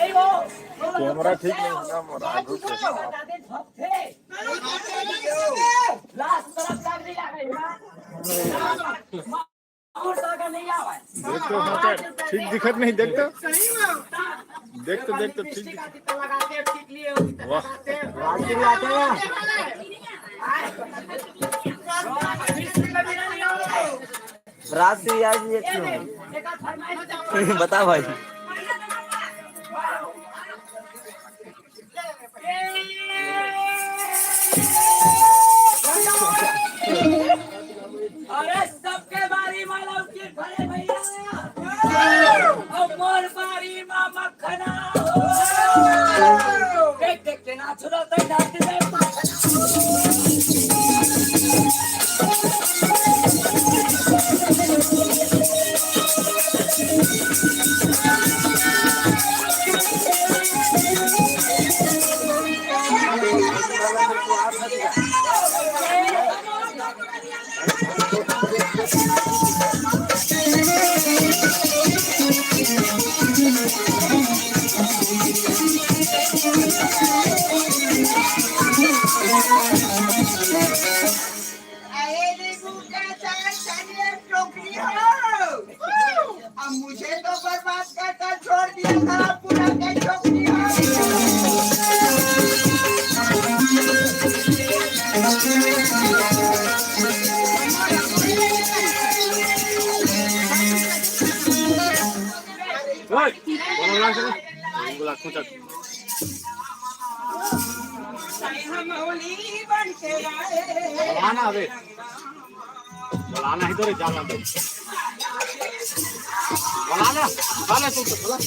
Camera ठीक नहीं होगा मोरा आगू के देखते हो ठीक दिखत नहीं देखते देखते ठीक वाह रात से याद ये क्यों बता भाई। अरे सबके बारी माला उसकी भरे भैया और मोर बारी माँ मखना देख देख के ना छुड़ा तो नाच दे मुझे तो बर्बाद कर छोड़ दिया था पूरा के छोकरी बोलाना ही तो रे जाना दे बोलाना बोला तू तो बोला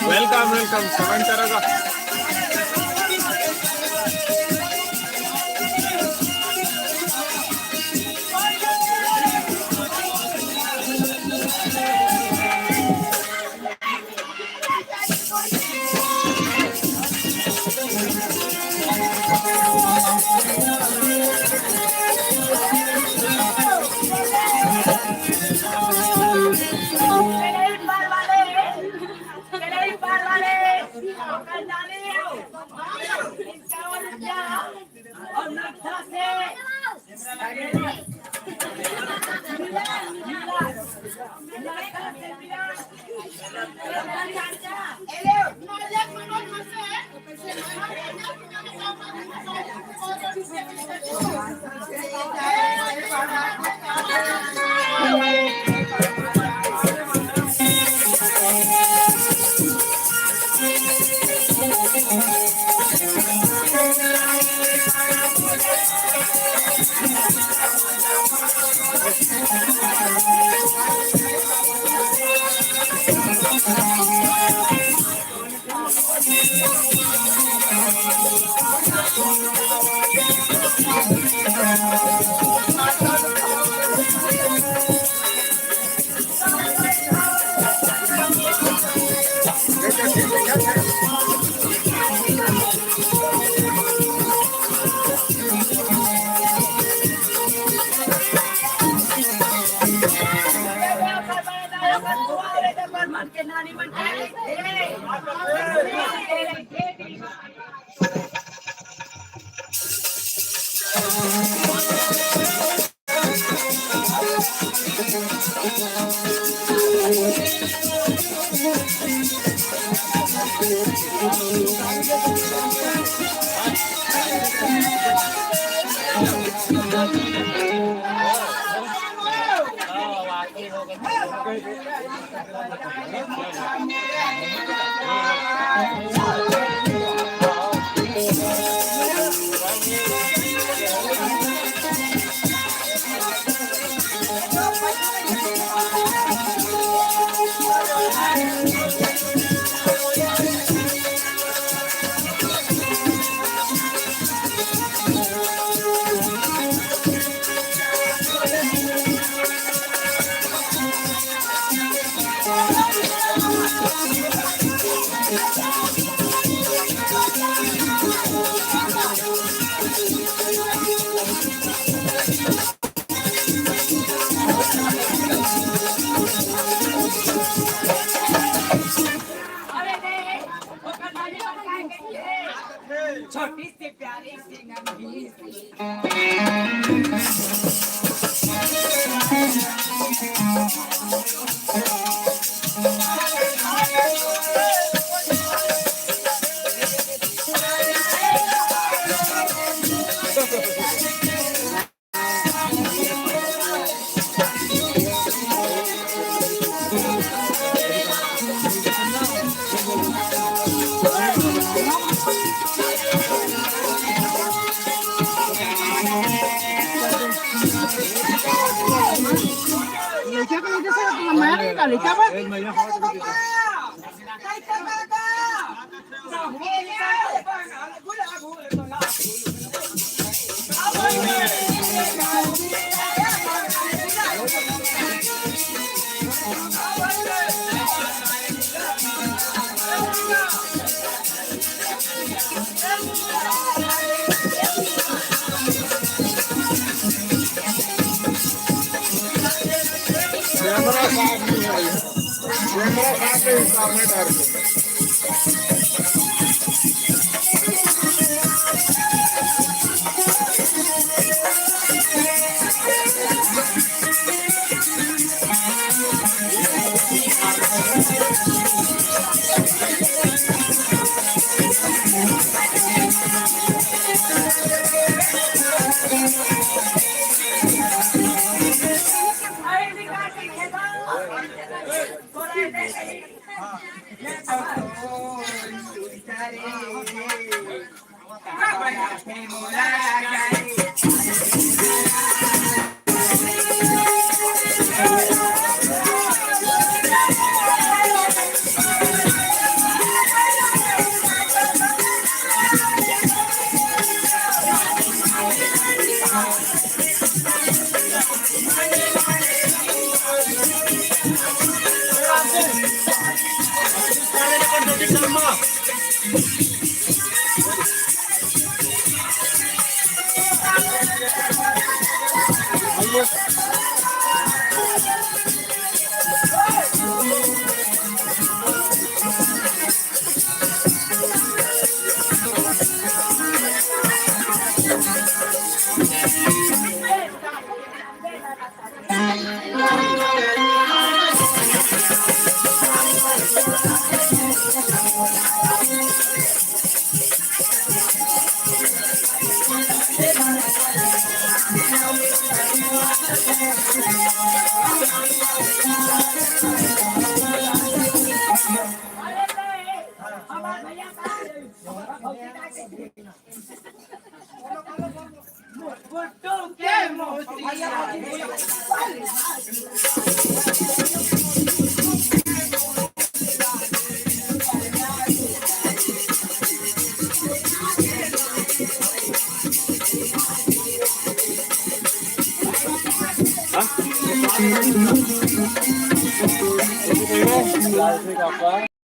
वेलकम कमेंट करेगा छोटी सी प्यारी सी नन्ही कैमरा साफ नहीं है, कैमरा साफ है, सामने डाल दो।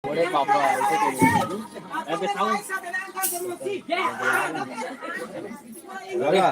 बड़े पापा ऐसे ऐसे खाओ लगा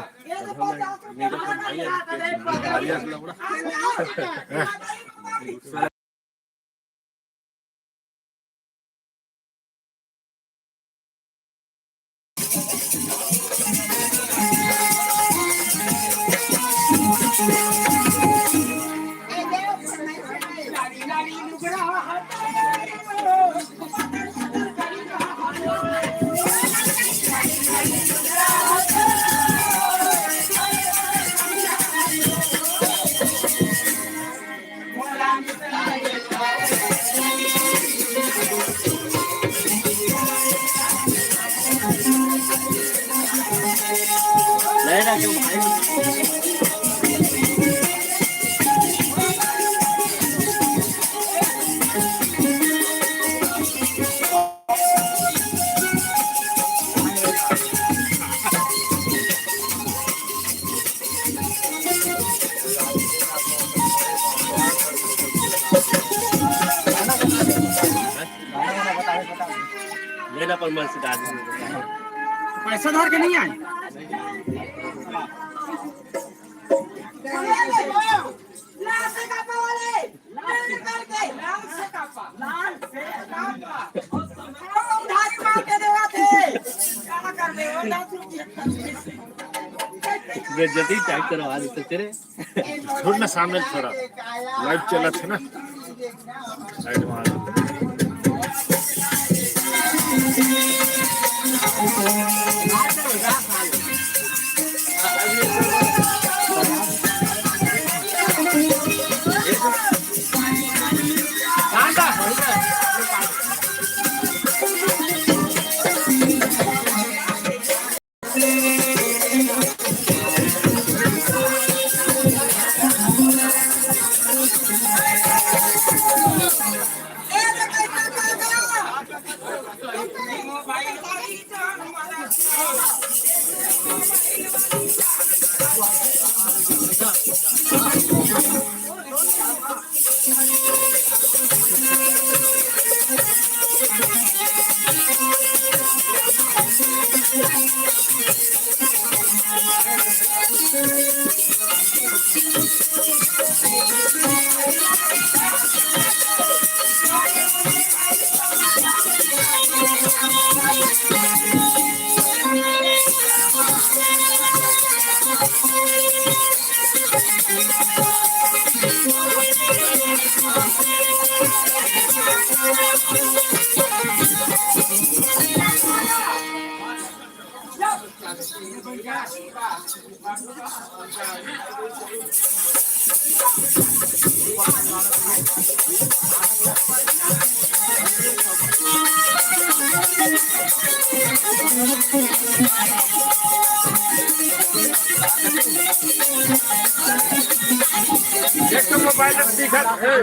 लेना क्यों भाई लेना पर मन से पैसा धर के नहीं आए लाल से कापा वाले लाल करके लाल से कापा धात मार के देवा थे क्या कर दे वो ना जल्दी टाइप करो आज तो तेरे छोड़ ना सामने छोड़ा लाइव चला थे ना साइड में एक तो मोबाइल में दिखा है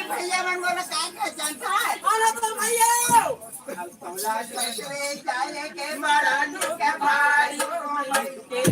भैया मन बोला काय जानता है अरे तो भैया जाए के बड़ा के भाई के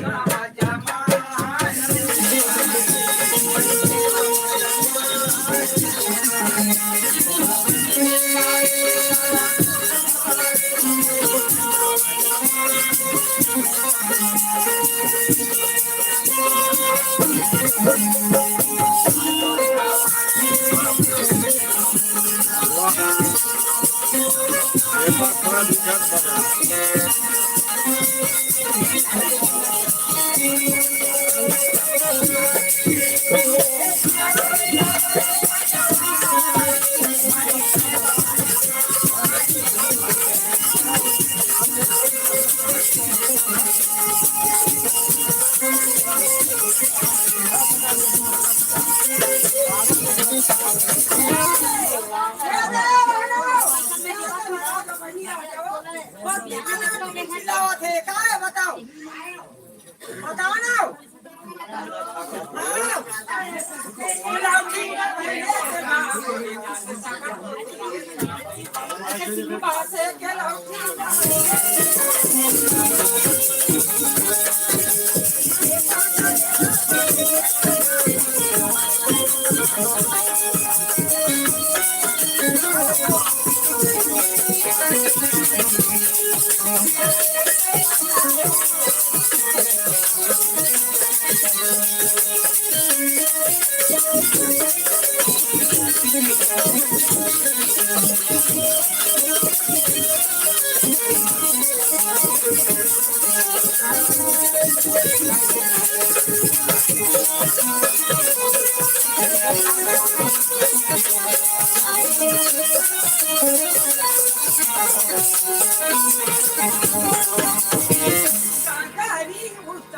खिलावत है का है बताओ बताओ ना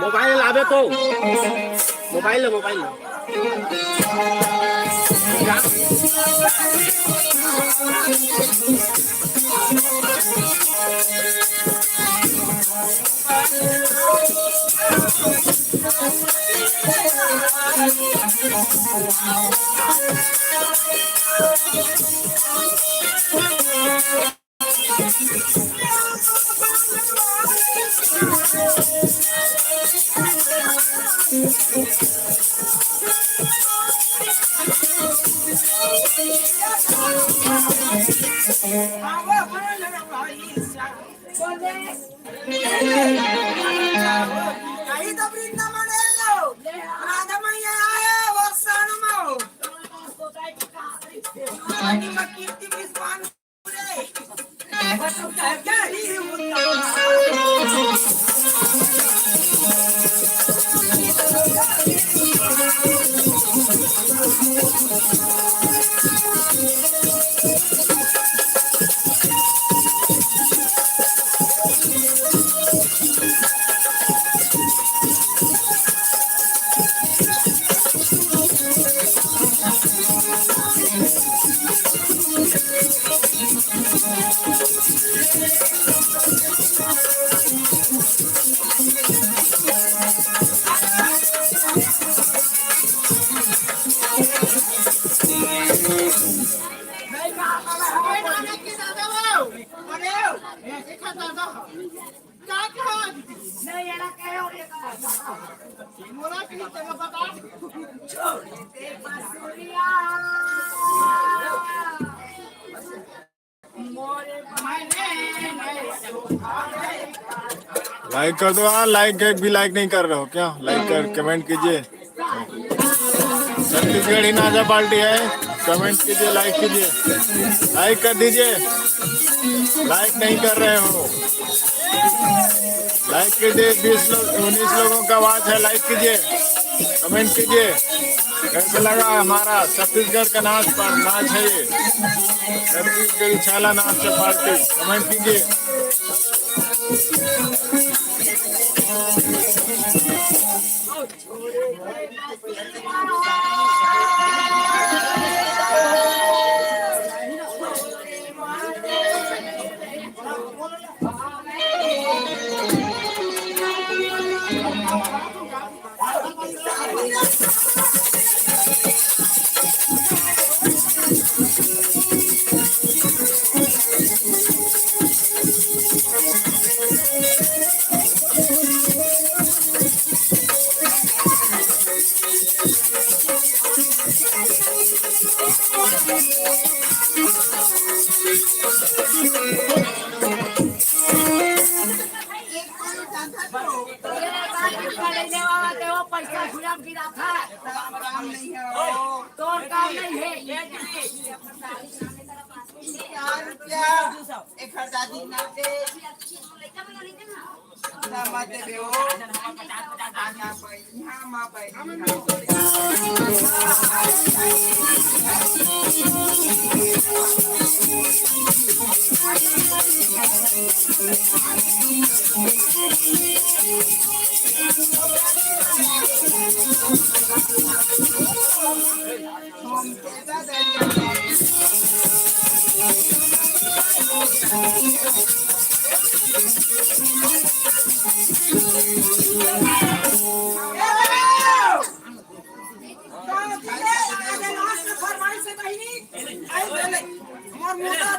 मोबाइल लावे तो mobile Aí tá brincando amarelo! Nada amanhã é o Ossano, mal! Aqui, aqui, bismano! Like कर दो। हाँ, लाइक भी लाइक नहीं कर रहे हो क्या? लाइक कर कमेंट कीजिए। छत्तीसगढ़ी नाजा पार्टी है, कमेंट कीजिए, लाइक कीजिए, लाइक कर दीजिए। लाइक नहीं कर रहे हो, लाइक कीजिए। 19 लोगों का आवाज है, लाइक कीजिए, कमेंट कीजिए। कैसे लगा हमारा छत्तीसगढ़ का नाच है ये, छत्तीसगढ़ी छैला नाच है पार्टी, कमेंट कीजिए।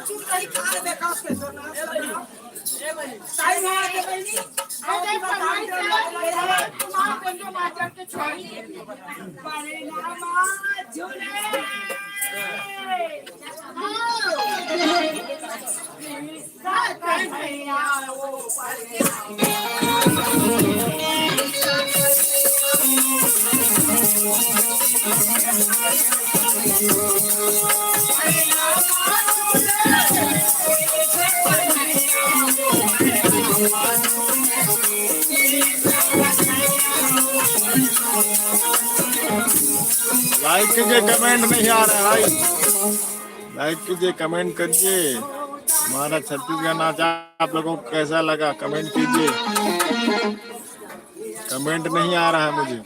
चूक रही खाल देखा उसके सोना टाइम है के बहनी अरे फरमाइश है तुम्हारा बंदो मास्टर के छोड़ी पानी ना मां झूले साथ भैया वो लाइक कीजिए, कमेंट नहीं आ रहा है भाई। लाइक कीजिए, कमेंट करिए। हमारा छत्तीसगढ़ नाच आप लोगों को कैसा लगा कमेंट कीजिए। कमेंट नहीं आ रहा है मुझे।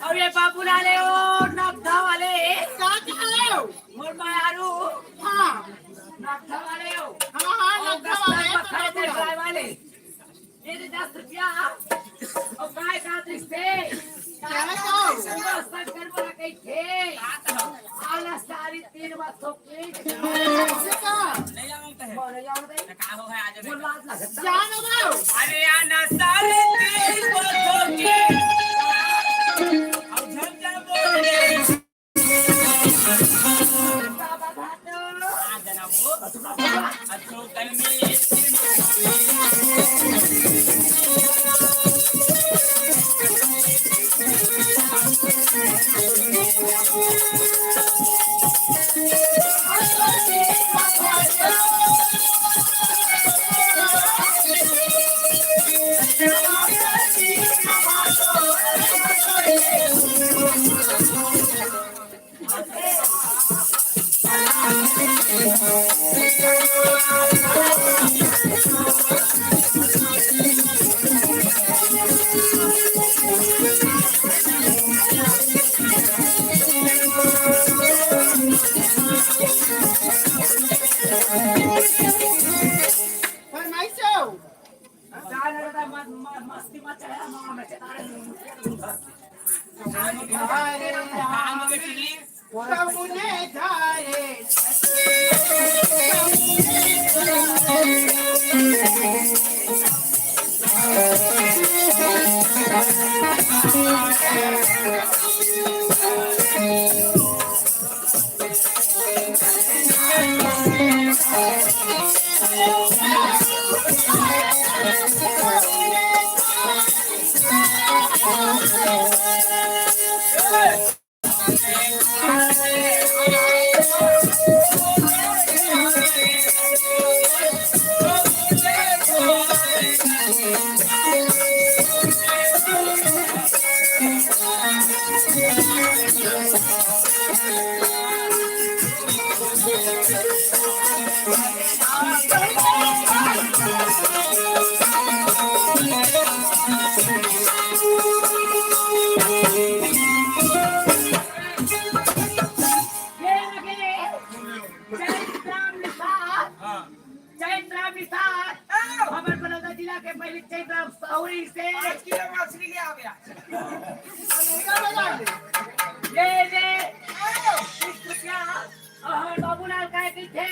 और ये बाबू लाले ओ नब्धा वाले क्या कह रहे हो मोर मायारू हां नब्धा वाले हो हां नब्धा वाले वाले ये 10 रुपया और काय का दिसते क्या कहो शंकर बोला कहीं थे आला सारी 3 बात सोके ऐसे का नहीं जानते हैं बोले जानते हैं का हो है आज बोल लाज लगता जान दो अरे आना सारी 3 बात सोके अब झंझट बोले अच्छो कल में मस्ती मत है मां में कमुने धारे बाबूलाल काय थे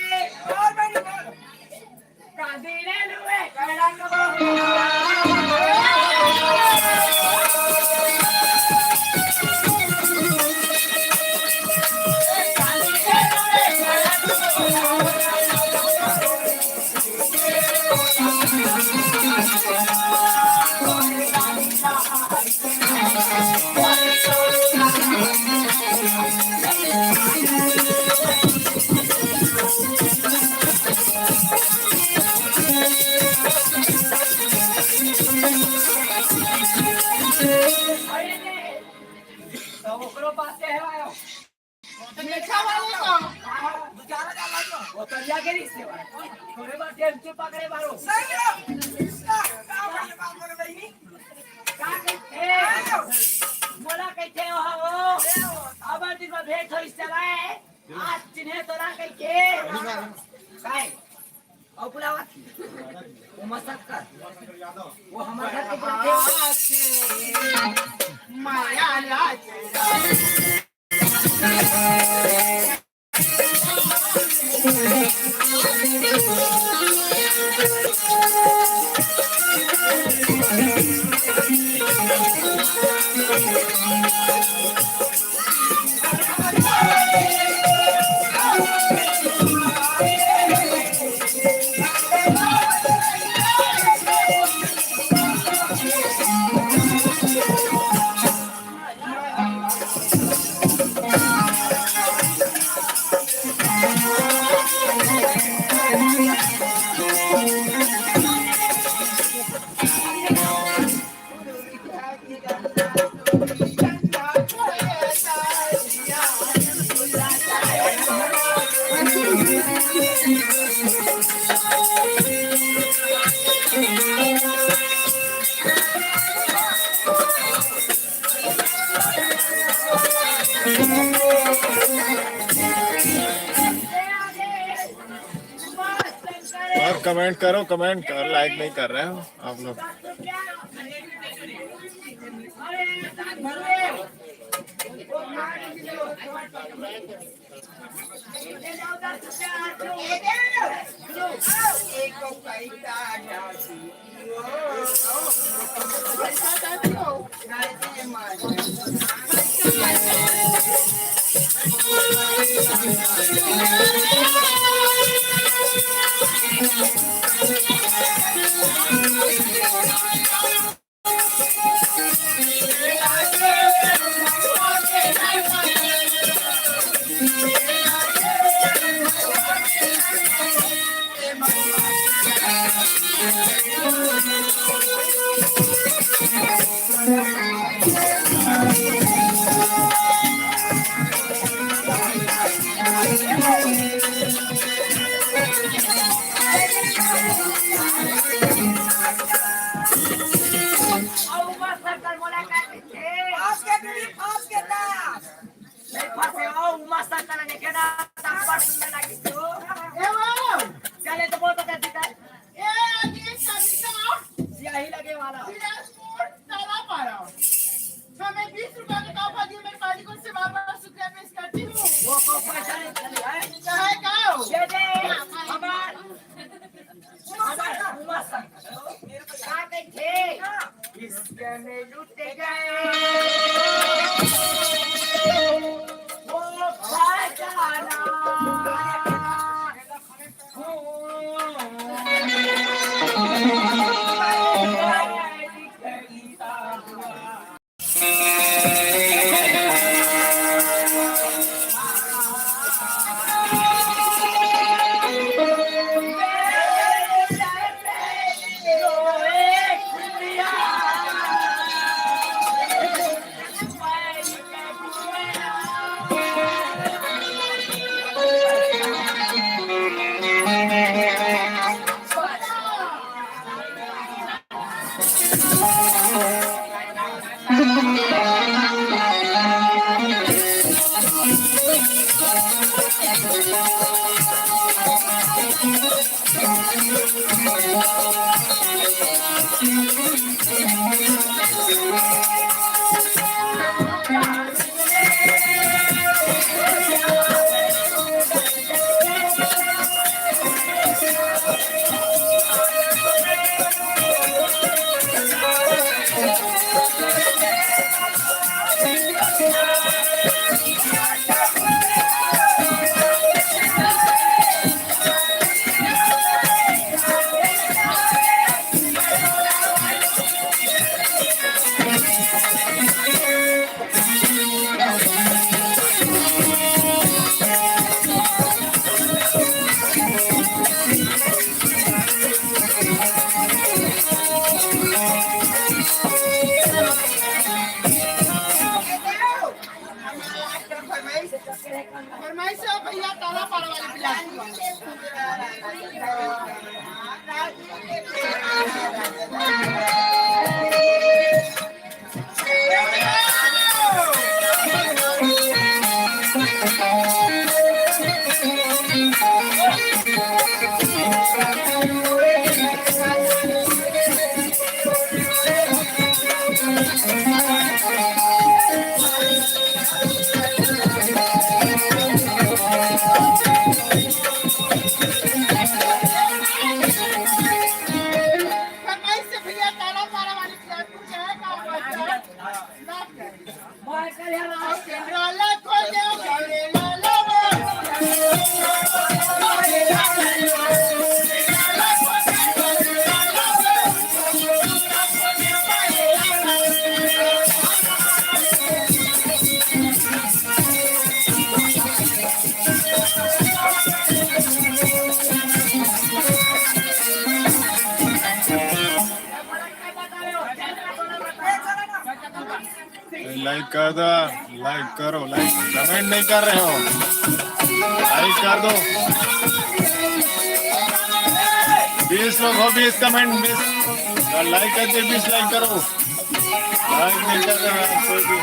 अरे ने तो ओकरो पास से है आयो मीठा वाले को बेचारा का लागो वो तो जा के रिश्ते वाला थोड़े बार टेम से पकड़े मारो नहीं हो का बात कर बहनी का कहते मोला कहते हो अब दिन में भेंट हो चलाए आज चिन्हे तोरा कहते काय और बुलावा वो मसक कर वो हमारे घर के बुलाते माया लाज आप कमेंट करो, कमेंट कर, लाइक नहीं कर रहे हो आप लोग। फरमाइश है भैया ताला पार वाली बिलासी फरमाइश से भैया ताला पार वाली बिलासी क्या है काम वाला खोल दे घरे लाला लाइक कर दो, लाइक करो, लाइक कमेंट नहीं कर रहे हो, लाइक कर दो। 20 लोग हो, 20 कमेंट, 20 लाइक करके 20 लाइक करो। लाइक नहीं कर रहे हो कोई भी।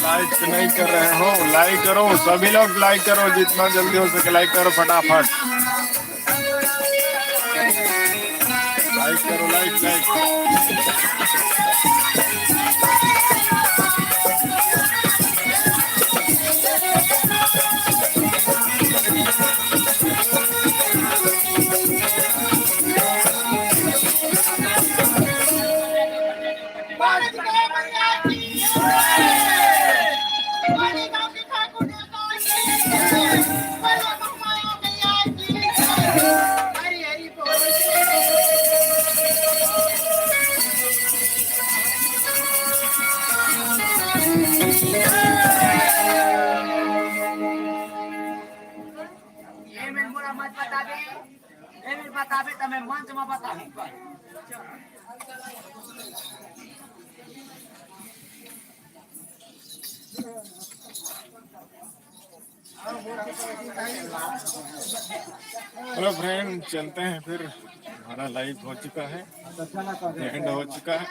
लाइक नहीं कर रहे हो, लाइक करो, सभी लोग लाइक करो, जितना जल्दी हो सके लाइक करो फटाफट। लाइक करो, लाइक लाइक। बतावे तमे मंच में बतावे हेलो फ्रेंड, चलते हैं फिर। हमारा लाइव हो चुका है, एंड हो चुका है।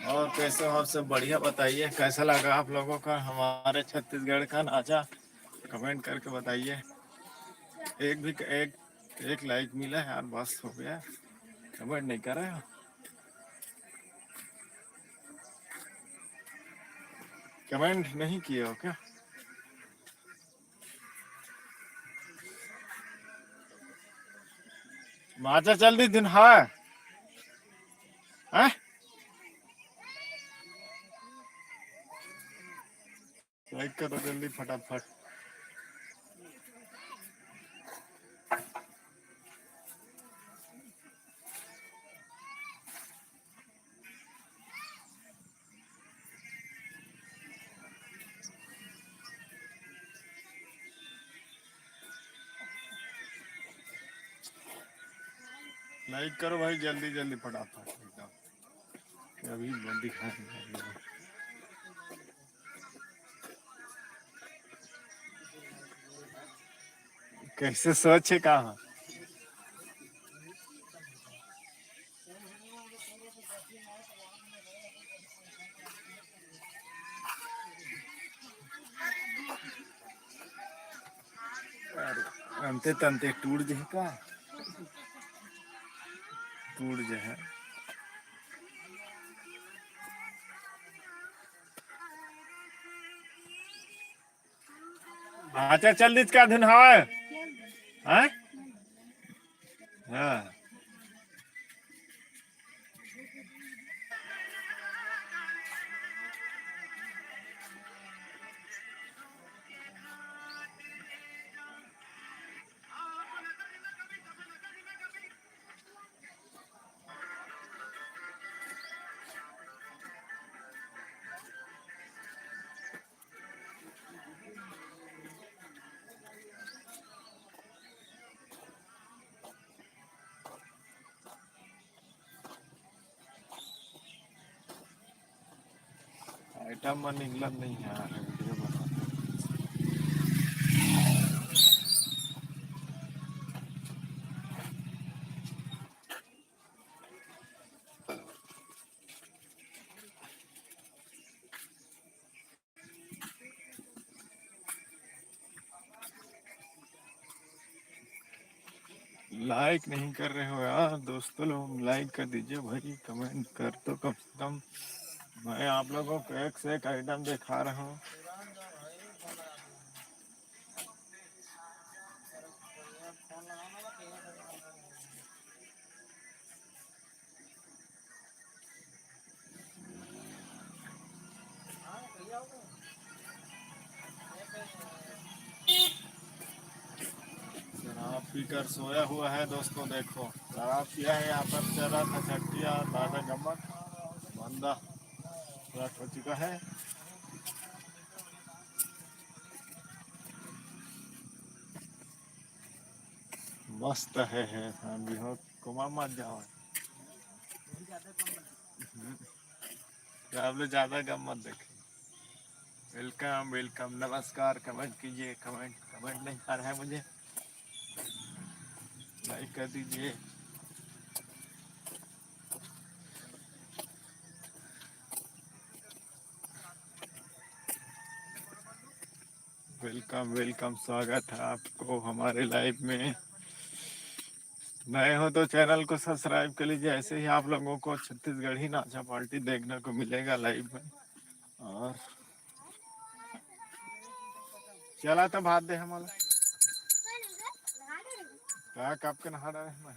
और कैसे हो आप सब? बढ़िया। बताइए कैसा लगा आप लोगों का हमारे छत्तीसगढ़ का नाचा, कमेंट करके बताइए। एक लाइक मिला है यार, बस हो गया। कमेंट नहीं कर रहे हो? कमेंट नहीं किए हो क्या? माचा चल दी दिन है, लाइक करो जल्दी फटाफट। लाइक करो भाई, जल्दी जल्दी फटाफट एकदम। अभी दिखाएंगे। कैसे सोचे कहाँ। अंते तंते टूट जे का टूट जे है। अच्छा चल दिस का धुन है हाँ हाँ। आइटम में निकलत नहीं है यार, वीडियो बनाते। लाइक नहीं कर रहे हो यार दोस्तों लोग, लाइक कर दीजिए भाई, कमेंट कर तो कम से कम। मैं आप लोगों को एक से एक आइटम दिखा रहा हूँ। शराब पीकर सोया हुआ है दोस्तों, देखो शराब पिया है, यहाँ पर चल रहा था चट्टिया दादा गमक बंदा पूरा हो चुका है। मस्त है अभी हो कुमार मत जाओ। आप लोग ज्यादा गम मत देखे। वेलकम वेलकम नमस्कार, कमेंट कीजिए, कमेंट कमेंट नहीं आ रहा है मुझे, लाइक कर दीजिए। वेलकम वेलकम, स्वागत है आपको हमारे लाइव में। नए हो तो चैनल को सब्सक्राइब कर लीजिए, ऐसे ही आप लोगों को छत्तीसगढ़ी नाचा पार्टी देखने को मिलेगा लाइव में। और चला तो भात दे हमारा क्या कब के नहा रहे हैं।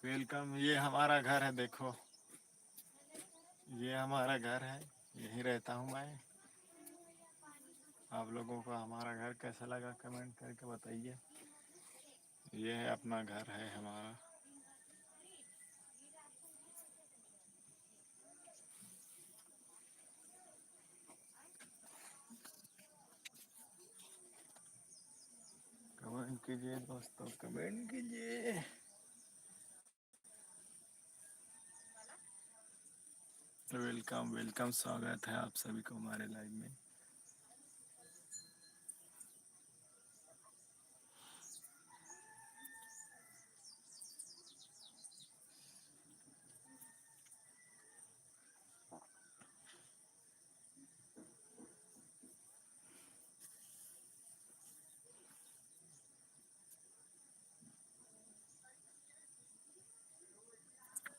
वेलकम, ये हमारा घर है, देखो ये हमारा घर है, यही रहता हूँ मैं। आप लोगों को हमारा घर कैसा लगा कमेंट करके बताइए। ये है अपना घर है हमारा। कमेंट कीजिए दोस्तों, कमेंट कीजिए। वेलकम वेलकम, स्वागत है आप सभी को हमारे लाइव में।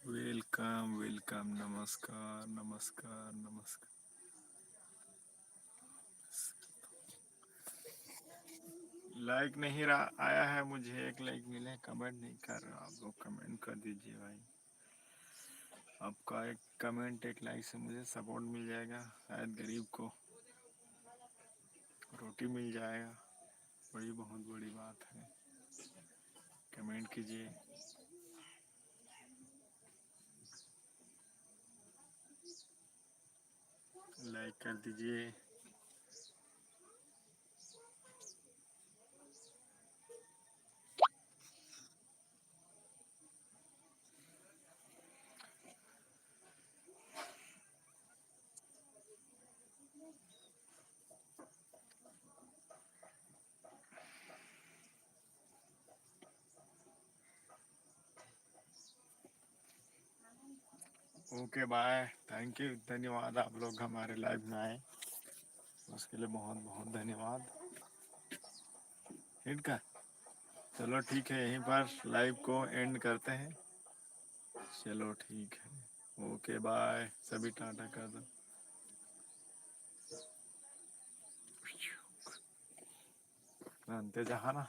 वेलकम वेलकम, नमस्कार नमस्कार नमस्कार। लाइक नहीं आया है मुझे, एक लाइक मिले, कमेंट नहीं कर रहा। आप लोग कमेंट कर दीजिए भाई, आपका एक कमेंट एक लाइक से मुझे सपोर्ट मिल जाएगा, शायद गरीब को रोटी मिल जाएगा, बड़ी बहुत बड़ी बात है। कमेंट कीजिए। लाइक कर दीजिए। ओके बाय, थैंक यू, धन्यवाद आप लोग हमारे लाइव में आए, उसके लिए बहुत बहुत धन्यवाद। ठीक है, चलो ठीक है, यहीं पर लाइव को एंड करते हैं। चलो ठीक है, ओके बाय, सभी टाटा कर दो। अंते जहाँ ना